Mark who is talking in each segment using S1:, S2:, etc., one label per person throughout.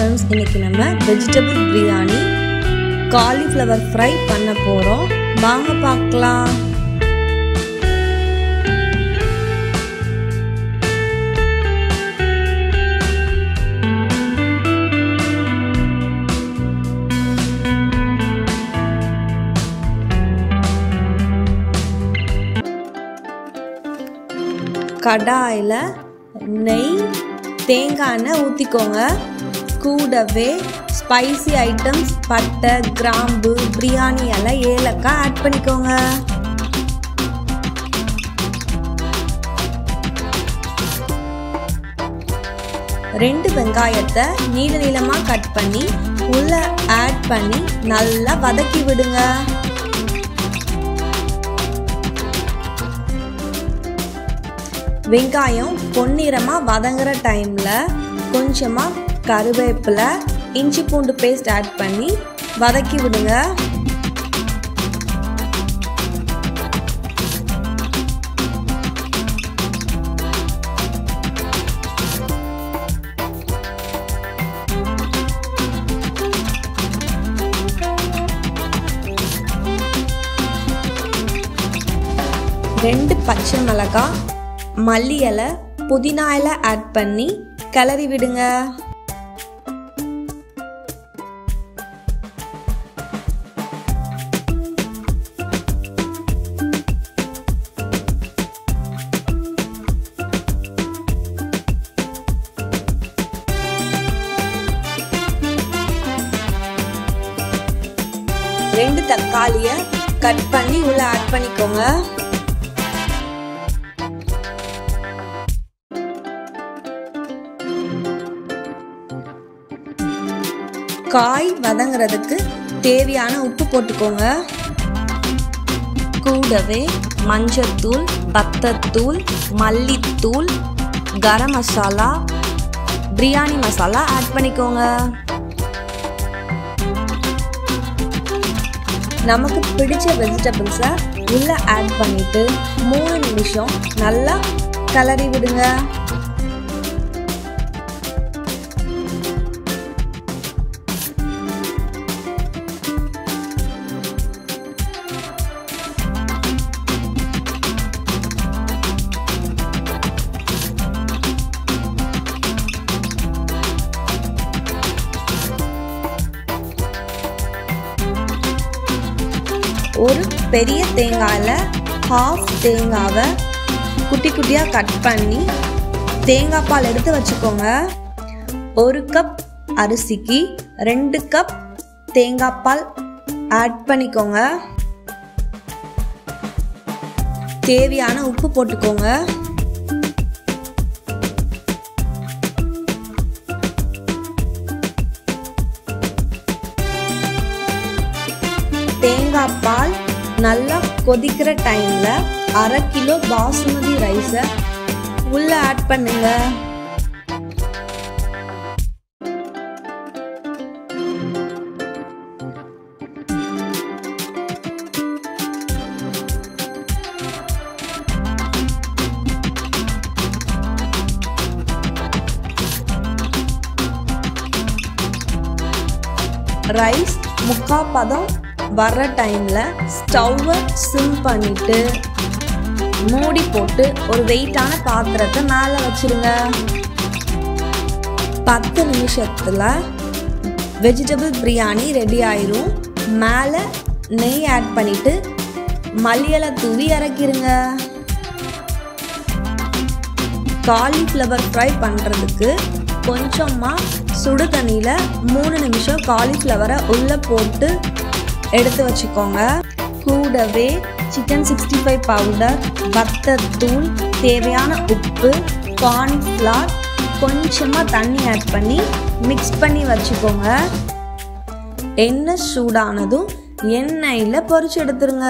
S1: Friends, இன்னைக்கு நம்ம vegetable biryani cauliflower fry பண்ண போகிறோம். வாங்க பார்க்கலாம். கடாயில் நெய், தேங்காய் எண்ணெய் ஊற்றிக்கோங்க. கூடவே ஸ்பைசி ஐட்டம்ஸ் பட்டை, கிராம்பு, பிரியாணி இலை, ஏலக்காய் ஆட் பண்ணிக்கோங்க. ரெண்டு வெங்காயத்தை நீள நீளமாக கட் பண்ணி உள்ள ஆட் பண்ணி நல்லா வதக்கி விடுங்க. வெங்காயம் பொன்னிறமாக வதங்குற டைமில் கொஞ்சமாக கருவேப்பிலை, இஞ்சி பூண்டு பேஸ்ட் ஆட் பண்ணி வதக்கி விடுங்க. ரெண்டு பச்சை மிளகாய், மல்லி இலை, புதினா இலை ஆட் பண்ணி கிளறி விடுங்க. ரெண்டு தக்காளியை கட் பண்ணி உள்ள ஆட் பண்ணிக்கோங்க. காய் வதங்கிறதுக்கு தேவையான உப்பு போட்டுக்கோங்க. கூடவே மஞ்சத்தூள், வத்தத்தூள், மல்லித்தூள், கரம் மசாலா, பிரியாணி மசாலா ஆட் பண்ணிக்கோங்க. நமக்கு பிடிச்ச வெஜிடபிள்ஸை உள்ள ஆட் பண்ணிட்டு 3 நிமிஷம் நல்லா கிளறி விடுங்க. ஒரு பெரிய தேங்காயில் ஹாஃப் தேங்காவை குட்டி குட்டியாக கட் பண்ணி தேங்காய் பால் எடுத்து வச்சுக்கோங்க. 1 கப் அரிசிக்கு 2 கப் தேங்காய் பால் ஆட் பண்ணிக்கோங்க. தேவையான உப்பு போட்டுக்கோங்க. தேங்காய் பால் நல்லா கொதிக்கிற டைமில் 1/2 கிலோ பாசுமதி ரைஸை உள்ள ஆட் பண்ணுங்க. ரைஸ் முக்கால் பதம் வர்ற டைமில் ஸ்டவ்வை சிம் பண்ணிவிட்டு மூடி போட்டு ஒரு வெயிட்டான பாத்திரத்தை மேலே வச்சுருங்க. 10 நிமிஷத்தில் வெஜிடபிள் பிரியாணி ரெடி ஆயிரும். மேலே நெய் ஆட் பண்ணிவிட்டு மல்லி இலை தூவி இறக்கிருங்க. காலிஃப்ளவர் ஃப்ரை பண்ணுறதுக்கு கொஞ்சமாக சுடு தண்ணியில் 3 நிமிஷம் காலிஃப்ளவரை உள்ளே போட்டு எடுத்து வச்சுக்கோங்க. கூடவே சிக்கன் 65 பவுடர், வத்தத்தூள், தேவையான உப்பு, கார்ன்ஃப்ளவர், கொஞ்சமாக தண்ணி ஆட் பண்ணி மிக்ஸ் பண்ணி வச்சுக்கோங்க. எண்ணெய் சூடானதும் எண்ணெயில் பொரிச்சு எடுத்துருங்க.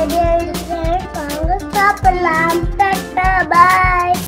S2: ரெடியா இருக்கு. வாங்க சாப்பிடலாம். டாடா, பாய்.